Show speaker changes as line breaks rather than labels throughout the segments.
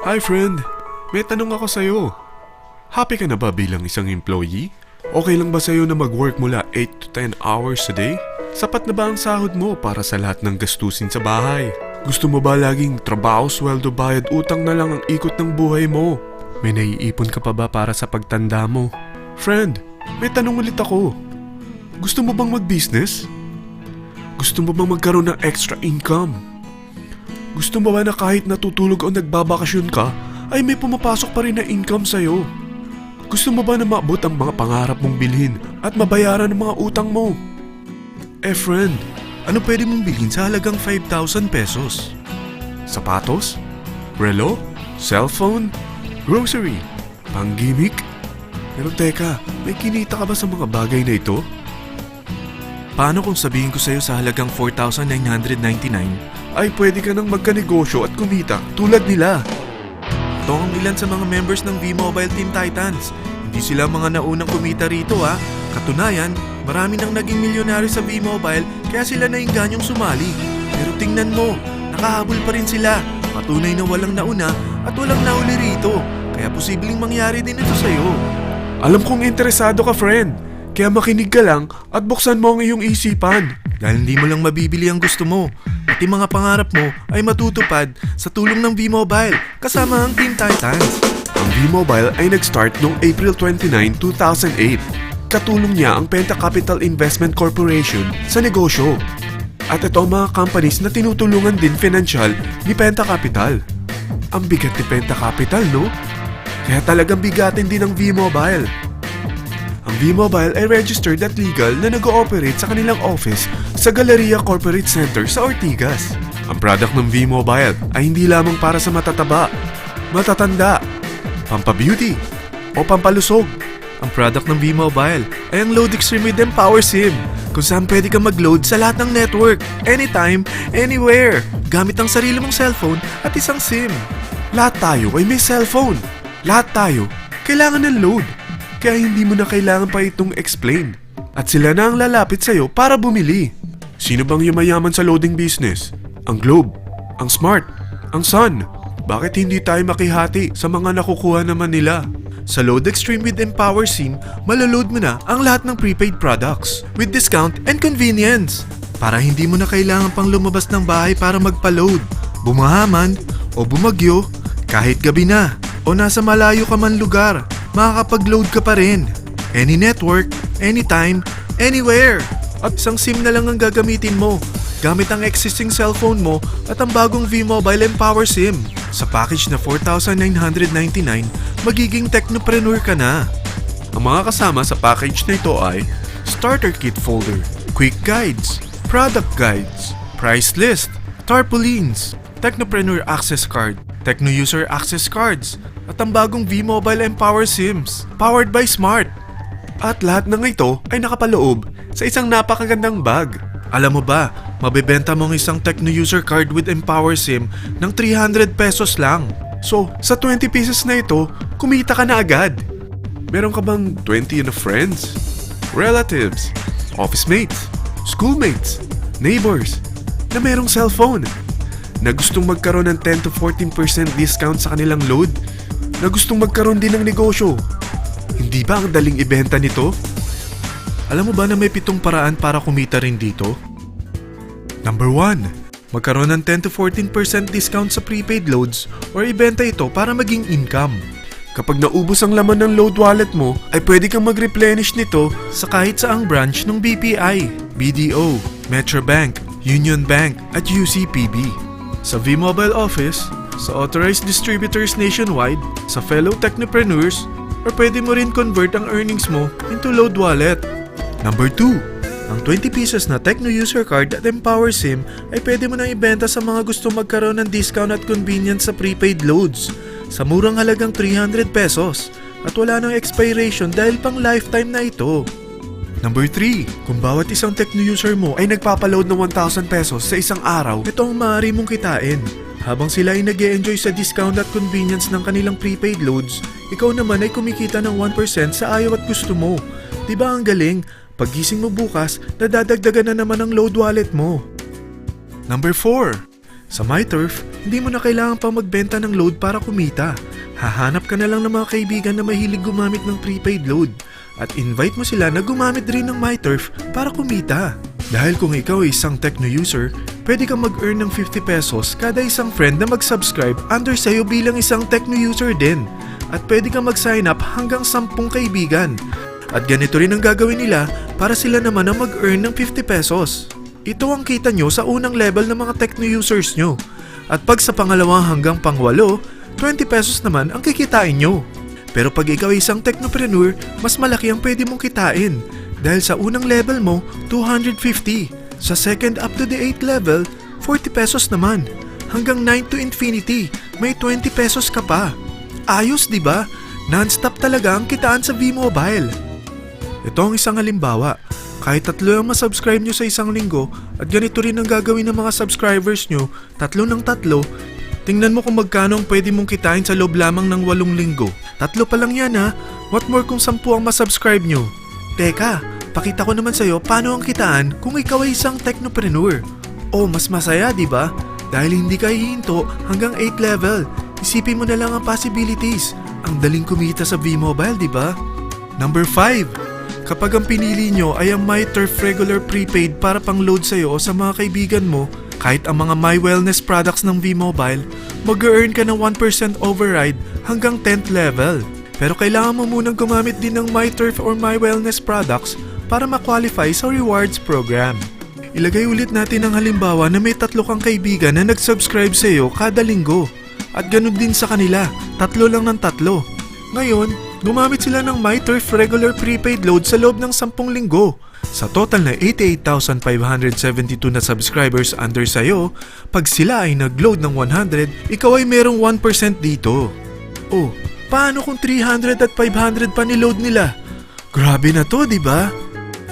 Hi friend, may tanong ako sa'yo. Happy ka na ba bilang isang employee? Okay lang ba sa'yo na mag-work mula 8 to 10 hours a day? Sapat na ba ang sahod mo para sa lahat ng gastusin sa bahay? Gusto mo ba laging trabaho, sweldo, bayad, utang na lang ang ikot ng buhay mo? May naiipon ka pa ba para sa pagtanda mo? Friend, may tanong ulit ako. Gusto mo bang mag-business? Gusto mo bang magkaroon ng extra income? Gusto mo ba na kahit natutulog o nagbabakasyon ka, ay may pumapasok pa rin na income sa'yo? Gusto mo ba na maabot ang mga pangarap mong bilhin at mabayaran ang mga utang mo? Friend, ano pwede mong bilhin sa halagang 5,000 pesos? Sapatos? Relo? Cellphone? Grocery? Pang-gimmick? Pero teka, may kinita ka ba sa mga bagay na ito? Paano kung sabihin ko sa'yo sa halagang 4,999 ay pwede ka nang magkanegosyo at kumita tulad nila? Ito ang ilan sa mga members ng V-Mobile Team Titans. Hindi sila mga naunang kumita rito ha. Katunayan, marami nang naging milyonaryo sa V-Mobile kaya sila naingganyong sumali. Pero tingnan mo, nakahabol pa rin sila. Patunay na walang nauna at walang nauli rito. Kaya posibleng mangyari din ito sa'yo. Alam kong interesado ka, friend. Kaya makinig ka lang at buksan mo ang iyong isipan. Dahil hindi mo lang mabibili ang gusto mo. At yung mga pangarap mo ay matutupad sa tulong ng V-Mobile kasama ang Team Titans. Ang V-Mobile ay nag-start noong April 29, 2008. Katulong niya ang Penta Capital Investment Corporation sa negosyo. At ito ang mga companies na tinutulungan din financial ni Penta Capital. Ang bigat ni Penta Capital, no? Kaya talagang bigatin din ang V-Mobile. Ang V-Mobile ay registered at legal na nag-ooperate sa kanilang office sa Galleria Corporate Center sa Ortigas. Ang product ng V-Mobile ay hindi lamang para sa matataba, matatanda, pampabeauty, o pampalusog. Ang product ng V-Mobile ay ang Load Extreme with Empower SIM, kung saan pwede kang mag-load sa lahat ng network, anytime, anywhere, gamit ang sarili mong cellphone at isang SIM. Lahat tayo ay may cellphone. Lahat tayo kailangan ng load. Kaya hindi mo na kailangan pa itong explain. At sila na ang lalapit sa'yo para bumili. Sino bang yumayaman sa loading business? Ang Globe, ang Smart, ang Sun. Bakit hindi tayo makihati sa mga nakukuha naman nila? Sa Load Extreme with Empower SIM, malaload mo na ang lahat ng prepaid products with discount and convenience. Para hindi mo na kailangan pang lumabas ng bahay para magpa-load. Bumahaman o bumagyo, kahit gabi na o nasa malayo ka man lugar, makakapag-load ka pa rin. Any network, anytime, anywhere. At isang SIM na lang ang gagamitin mo gamit ang existing cellphone mo at ang bagong V-Mobile Empower SIM. Sa package na 4,999, magiging technopreneur ka na. Ang mga kasama sa package na ito ay Starter Kit Folder, Quick Guides, Product Guides, Price List, Tarpaulins, Technopreneur Access Card, Techno User Access Cards, at ang bagong V-Mobile Empower SIMs, powered by Smart. At lahat ng ito ay nakapaloob sa isang napakagandang bag. Alam mo ba, mabebenta mo ang isang Techno User Card with Empower SIM ng 300 pesos lang. So, sa 20 pieces na ito, kumita ka na agad. Meron ka bang 20 na friends, relatives, office mates, schoolmates, neighbors, na merong cellphone, na gustong magkaroon ng 10 to 14% discount sa kanilang load, na gustong magkaroon din ng negosyo? Hindi ba ang daling ibenta nito? Alam mo ba na may 7 paraan para kumita rin dito? Number 1. Magkaroon ng 10 to 14% discount sa prepaid loads or ibenta ito para maging income. Kapag naubos ang laman ng load wallet mo, ay pwede kang mag-replenish nito sa kahit saang branch ng BPI, BDO, Metrobank, Union Bank at UCPB. Sa V-Mobile Office, sa authorized distributors nationwide, sa fellow technopreneurs, or pwede mo rin convert ang earnings mo into load wallet. Number 2. Ang 20 pieces na Techno User Card at Empower SIM ay pwede mo nang ibenta sa mga gusto magkaroon ng discount at convenience sa prepaid loads sa murang halagang 300 pesos at wala nang expiration dahil pang lifetime na ito. Number 3. Kung bawat isang Techno user mo ay nagpapaload ng 1,000 pesos sa isang araw, ito ang maaari mong kitain. Habang sila ay nag-e-enjoy sa discount at convenience ng kanilang prepaid loads, ikaw naman ay kumikita ng 1% sa ayaw at gusto mo. Diba ang galing? Paggising mo bukas, nadadagdagan na naman ang load wallet mo. Number 4.
Sa MyTurf, hindi mo na kailangan pa magbenta ng load para kumita. Hahanap ka na lang ng mga kaibigan na mahilig gumamit ng prepaid load at invite mo sila na gumamit rin ng MyTurf para kumita. Dahil kung ikaw ay isang Tecno user, pwede kang mag-earn ng 50 pesos kada isang friend na mag-subscribe under sa'yo bilang isang Tecno user din. At pwede kang mag-sign up hanggang 10 kaibigan. At ganito rin ang gagawin nila para sila naman ang mag-earn ng 50 pesos. Ito ang kita nyo sa unang level ng mga Tecno users nyo. At pag sa pangalawa hanggang pangwalo, 20 pesos naman ang kikitain nyo. Pero pag ikaw ay isang technopreneur, mas malaki ang pwede mong kitain. Dahil sa unang level mo, 250. Sa second up to the 8th level, 40 pesos naman. Hanggang 9 to infinity, may 20 pesos ka pa. Ayos, di ba? Non-stop talaga ang kitaan sa V-Mobile. Ito ang isang halimbawa. Kahit 3 ang masubscribe nyo sa isang linggo at ganito rin ang gagawin ng mga subscribers nyo, 3 ng 3, tingnan mo kung magkano ang pwede mong kitain sa loob lamang ng 8 linggo. 3 pa lang yan ha. What more kung 10 ang masubscribe nyo? Teka, pakita ko naman sa'yo paano ang kitaan kung ikaw ay isang technopreneur. Oh, mas masaya, di ba? Dahil hindi ka hihinto hanggang 8 level. Isipin mo na lang ang possibilities. Ang daling kumita sa V-Mobile, di ba? Number 5. Kapag ang pinili nyo ay ang MyTurf regular prepaid para pang-load sa'yo o sa mga kaibigan mo, kahit ang mga My Wellness products ng V-Mobile, mag-earn ka ng 1% override hanggang 10th level. Pero kailangan mo munang gumamit din ng MyTurf or My Wellness products para ma-qualify sa rewards program. Ilagay ulit natin ang halimbawa na may 3 kang kaibigan na nag-subscribe sa'yo kada linggo. At ganun din sa kanila, 3 lang ng 3. Ngayon, gumamit sila ng MyTurf regular prepaid load sa loob ng 10 linggo. Sa total na 88,572 na subscribers under sayo, pag sila ay nag-load ng 100, ikaw ay merong 1% dito. Oh, paano kung 300 at 500 pa niload nila? Grabe na to, di ba?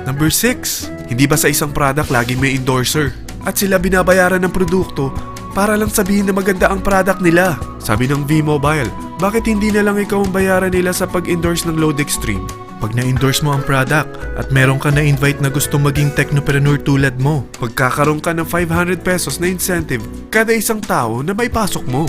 Number 6. Hindi ba sa isang product laging may endorser? At sila binabayaran ng produkto para lang sabihin na maganda ang product nila. Sabi ng V-Mobile, bakit hindi na lang ikaw ang bayaran nila sa pag-endorse ng Load Extreme? Pag na-endorse mo ang product at meron ka na-invite na gustong maging technopreneur tulad mo, magkakaroon ka ng 500 pesos na incentive kada isang tao na may pasok mo.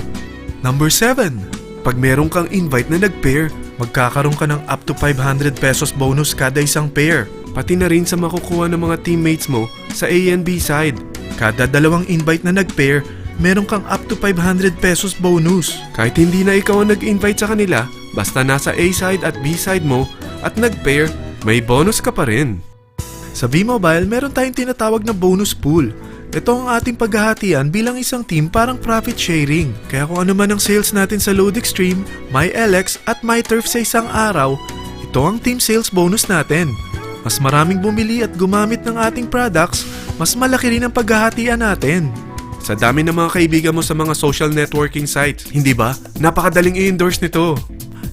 Number 7. Pag meron kang invite na nag-pair, magkakaroon ka ng up to 500 pesos bonus kada isang pair. Pati na rin sa makukuha ng mga teammates mo sa A and B side. Kada 2 invite na nag-pair, meron kang up to 500 pesos bonus. Kahit hindi na ikaw ang nag-invite sa kanila, basta nasa A side at B side mo at nag-pair, may bonus ka pa rin. Sa V-Mobile, meron tayong tinatawag na bonus pool. Ito ang ating paghahatian bilang isang team parang profit sharing. Kaya kung ano man ang sales natin sa Load Extreme, MyLX at MyTurf sa isang araw, ito ang team sales bonus natin. Mas maraming bumili at gumamit ng ating products, mas malaki rin ang paghahatian natin. Sa dami ng mga kaibigan mo sa mga social networking sites, hindi ba? Napakadaling i-endorse nito.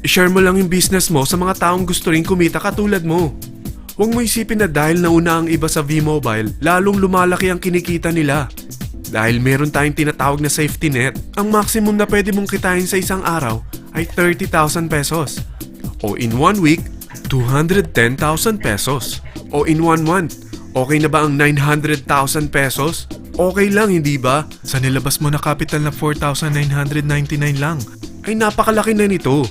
I-share mo lang yung business mo sa mga taong gusto rin kumita katulad mo. Huwag mo isipin na dahil nauna ang iba sa V-Mobile, lalong lumalaki ang kinikita nila. Dahil meron tayong tinatawag na safety net, ang maximum na pwede mong kitain sa isang araw ay 30,000 pesos. O in 1 week, 210,000 pesos. O in 1 month, okay na ba ang 900,000 pesos? Okay lang, hindi ba? Sa nilabas mo na capital na 4,999 lang, ay napakalaki na nito.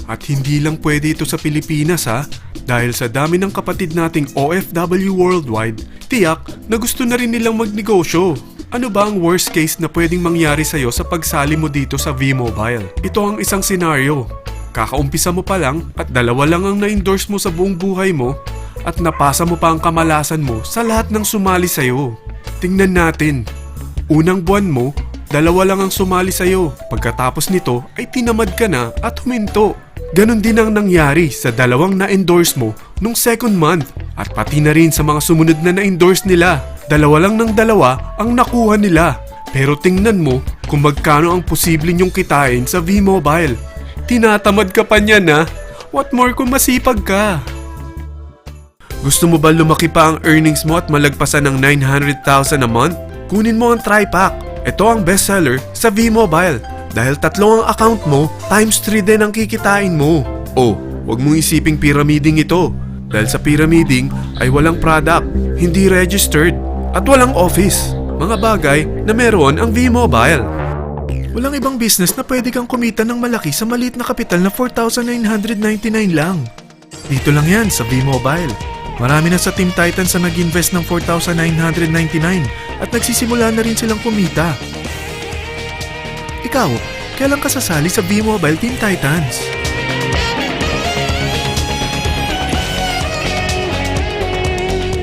At hindi lang pwede ito sa Pilipinas ha, dahil sa dami ng kapatid nating OFW worldwide, tiyak na gusto na rin nilang magnegosyo. Ano ba ang worst case na pwedeng mangyari sa'yo sa pagsali mo dito sa V-Mobile? Ito ang isang senaryo. Kakaumpisa mo pa lang at 2 lang ang na-endorse mo sa buong buhay mo at napasa mo pa ang kamalasan mo sa lahat ng sumali sa'yo. Tingnan natin. Unang buwan mo, 2 lang ang sumali sa'yo. Pagkatapos nito ay tinamad ka na at huminto. Ganon din ang nangyari sa 2 na-endorse mo nung second month at pati na rin sa mga sumunod na na-endorse nila. 2 lang ng 2 ang nakuha nila. Pero tingnan mo kung magkano ang posible nyong kitain sa V-Mobile. Tinatamad ka pa niyan ha? What more kung masipag ka? Gusto mo ba lumaki pa ang earnings mo at malagpasan ng 900,000 a month? Kunin mo ang TriPack. Ito ang bestseller sa V-Mobile. Dahil 3 ang account mo, times 3 din ang kikitain mo. Oh, wag mong isiping pyramiding ito. Dahil sa pyramiding ay walang product, hindi registered, at walang office.
mga bagay na meron ang V-Mobile.
Walang ibang business na pwede kang kumita ng malaki sa maliit na kapital na 4,999 lang. Dito lang yan sa V-Mobile. Marami na sa Team Titans na nag-invest ng 4,999 at nagsisimula na rin silang kumita. Ikaw, kailan ka sasali sa V-Mobile Team Titans?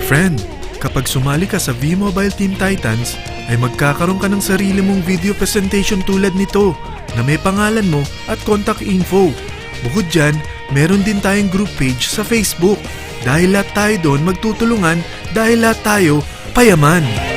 Friend, kapag sumali ka sa V-Mobile Team Titans, ay magkakaroon ka ng sarili mong video presentation tulad nito na may pangalan mo at contact info. Bukod dyan, meron din tayong group page sa Facebook. Dahil lahat tayo doon magtutulungan dahil lahat tayo payaman.